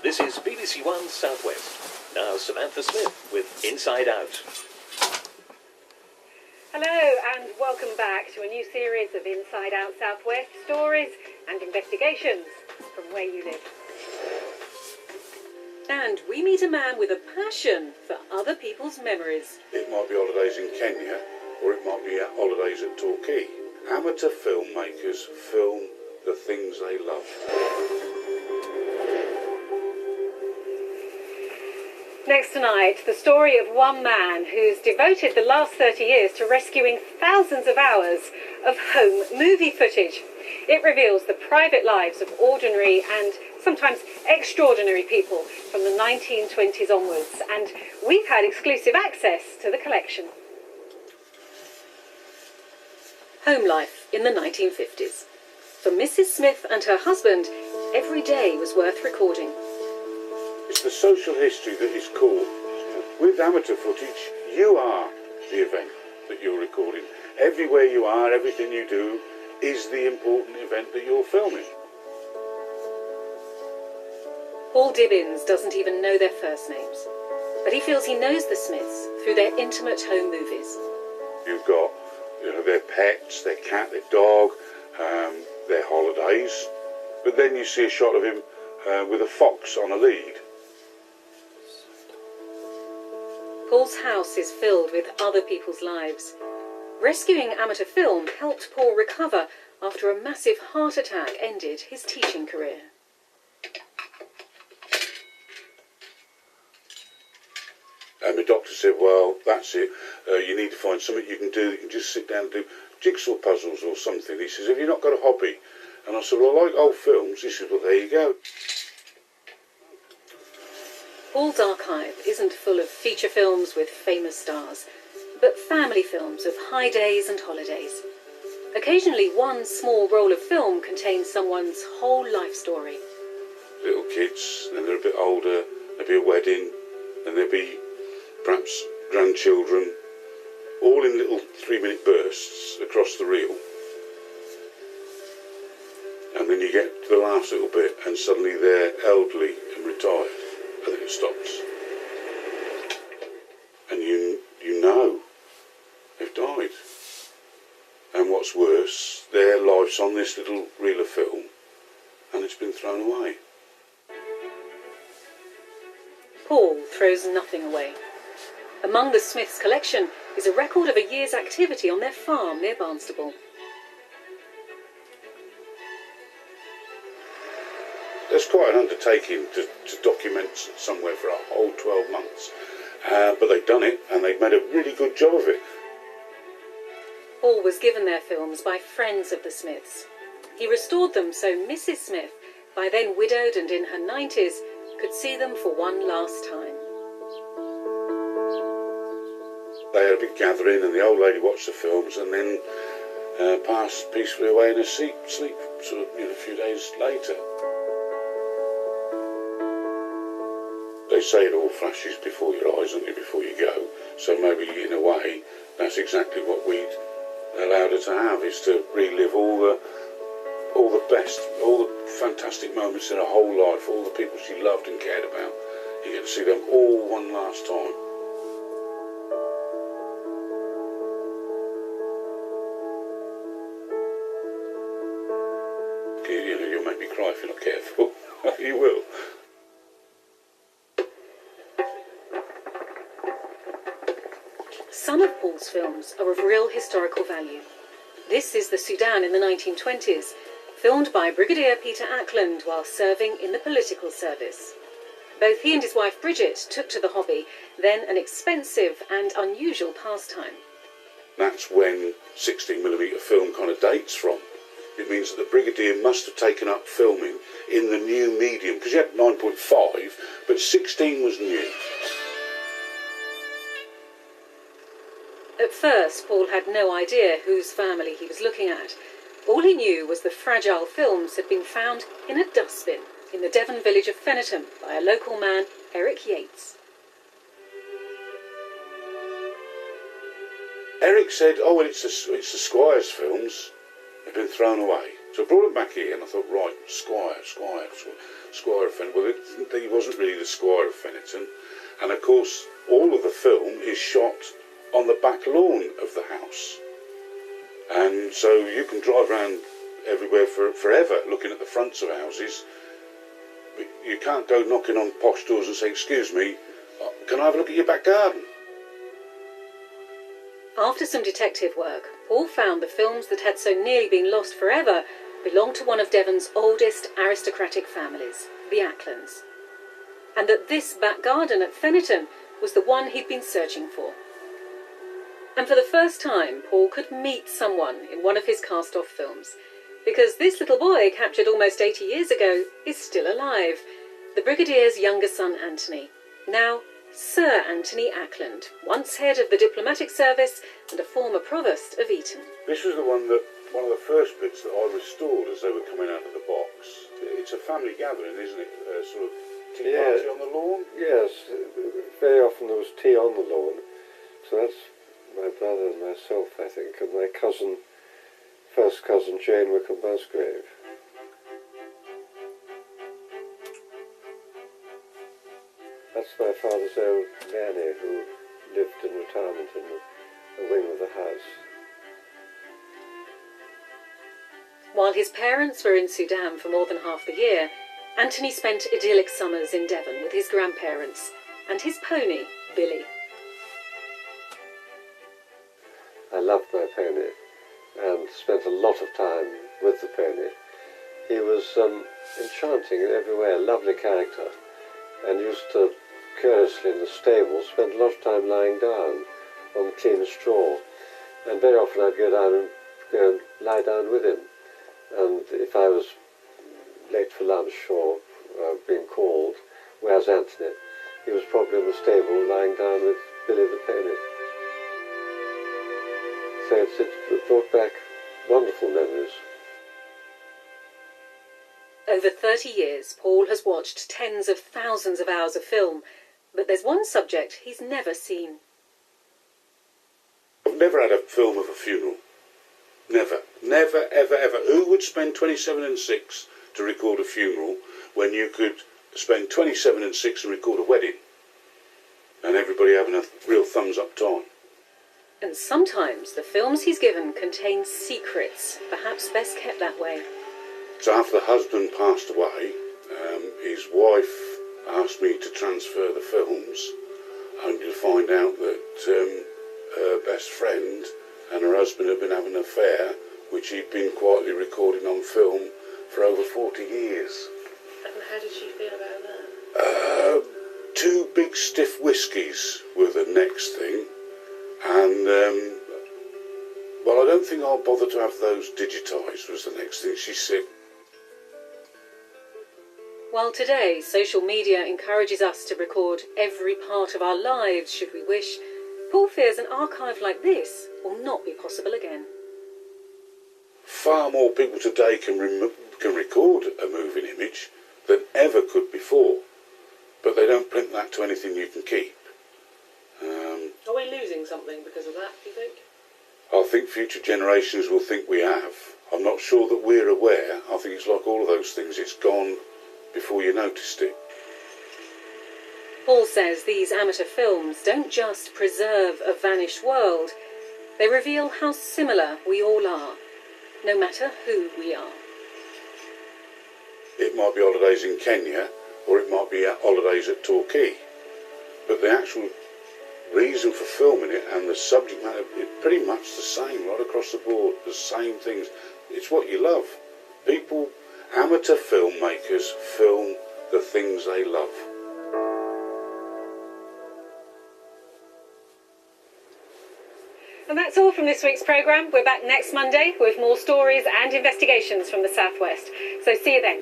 This is BBC One Southwest. Now Samantha Smith with Inside Out. Hello and welcome back to a new series of Inside Out Southwest stories and investigations from where you live. And we meet a man with a passion for other people's memories. It might be holidays in Kenya, or it might be holidays at Torquay. Amateur filmmakers film the things they love. Next tonight, the story of one man who's devoted the last 30 years to rescuing thousands of hours of home movie footage. It reveals the private lives of ordinary and sometimes extraordinary people from the 1920s onwards, and we've had exclusive access to the collection. Home life in the 1950s. For Mrs. Smith and her husband, every day was worth recording. It's the social history that is cool. With amateur footage, you are the event that you're recording. Everywhere you are, everything you do is the important event that you're filming. Paul Dibbins doesn't even know their first names, but he feels he knows the Smiths through their intimate home movies. You've got, their pets, their cat, their dog, their holidays, but then you see a shot of him with a fox on a lead. Paul's house is filled with other people's lives. Rescuing amateur film helped Paul recover after a massive heart attack ended his teaching career. And the doctor said, well, that's it. You need to find something you can do. You can just sit down and do jigsaw puzzles or something. He says, have you not got a hobby? And I said, well, I like old films. He said, well, there you go. Paul's archive isn't full of feature films with famous stars, but family films of high days and holidays. Occasionally, one small roll of film contains someone's whole life story. Little kids, then they're a bit older, there'll be a wedding, and there'll be perhaps grandchildren, all in little 3-minute bursts across the reel. And then you get to the last little bit and suddenly they're elderly and retired, and then it stops. And you know they've died. And what's worse, their life's on this little reel of film and it's been thrown away. Paul throws nothing away. Among the Smiths' collection is a record of a year's activity on their farm near Barnstaple. It's quite an undertaking to document somewhere for a whole 12 months. But they've done it, and they've made a really good job of it. Paul was given their films by friends of the Smiths. He restored them so Mrs. Smith, by then widowed and in her 90s, could see them for one last time. They had a big gathering, and the old lady watched the films, and then passed peacefully away in her sleep sort of, a few days later. They say it all flashes before your eyes, don't it, before you go. So maybe, in a way, that's exactly what we'd allowed her to have, is to relive all the best, all the fantastic moments in her whole life, all the people she loved and cared about. You get to see them all one last time. You'll make me cry if you're not careful. You will. Some of Paul's films are of real historical value. This is the Sudan in the 1920s, filmed by Brigadier Peter Ackland while serving in the political service. Both he and his wife Bridget took to the hobby, then an expensive and unusual pastime. That's when 16mm film kind of dates from. It means that the Brigadier must have taken up filming in the new medium, because you had 9.5, but 16 was new. At first, Paul had no idea whose family he was looking at. All he knew was the fragile films had been found in a dustbin in the Devon village of Fennerton by a local man, Eric Yates. Eric said, oh, well, it's the Squire's films. They've been thrown away. So I brought him back here and I thought, right, Squire of Fennerton. Well, he wasn't really the Squire of Fennerton. And of course, all of the film is shot on the back lawn of the house. And so you can drive around everywhere forever looking at the fronts of houses. But you can't go knocking on posh doors and say, excuse me, can I have a look at your back garden? After some detective work, Paul found the films that had so nearly been lost forever belonged to one of Devon's oldest aristocratic families, the Acklands, and that this back garden at Fennerton was the one he'd been searching for. And for the first time, Paul could meet someone in one of his cast-off films, because this little boy, captured almost 80 years ago, is still alive, the Brigadier's younger son Anthony, now Sir Anthony Ackland, once head of the diplomatic service and a former provost of Eton. This was one of the first bits that I restored as they were coming out of the box. It's a family gathering, isn't it? A sort of tea party on the lawn? Yes, very often there was tea on the lawn. So that's my brother and myself, I think, and my cousin, first cousin Jane Wickham Musgrave. That's my father's old nanny who lived in retirement in the wing of the house. While his parents were in Sudan for more than half the year, Anthony spent idyllic summers in Devon with his grandparents and his pony, Billy. I loved my pony and spent a lot of time with the pony. He was enchanting in every way, a lovely character, and used to, curiously in the stable, spend a lot of time lying down on clean straw, and very often I'd go and lie down with him. And if I was late for lunch or being called, where's Anthony? He was probably in the stable lying down with Billy the pony. So it brought back wonderful memories. Over 30 years, Paul has watched tens of thousands of hours of film, but there's one subject he's never seen. I've never had a film of a funeral. Never. Never, ever, ever. Who would spend 27 and 6 to record a funeral when you could spend 27 and 6 and record a wedding? And everybody having a real thumbs-up time. And sometimes the films he's given contain secrets, perhaps best kept that way. So after the husband passed away, his wife asked me to transfer the films, only to find out that her best friend and her husband had been having an affair, which he'd been quietly recording on film for over 40 years. And how did she feel about that? 2 big stiff whiskies were the next thing, and well, I don't think I'll bother to have those digitised was the next thing she said. While today social media encourages us to record every part of our lives should we wish, Paul fears an archive like this will not be possible again. Far more people today can record a moving image than ever could before, but they don't print that to anything you can keep. Are we losing something because of that, do you think? I think future generations will think we have. I'm not sure that we're aware. I think it's like all of those things, it's gone before you noticed it. Paul says these amateur films don't just preserve a vanished world, they reveal how similar we all are, no matter who we are. It might be holidays in Kenya, or it might be holidays at Torquay, but the actual reason for filming it and the subject matter is pretty much the same right across the board, the same things. It's what you love. People, amateur filmmakers, film the things they love. And that's all from this week's programme. We're back next Monday with more stories and investigations from the Southwest. So see you then.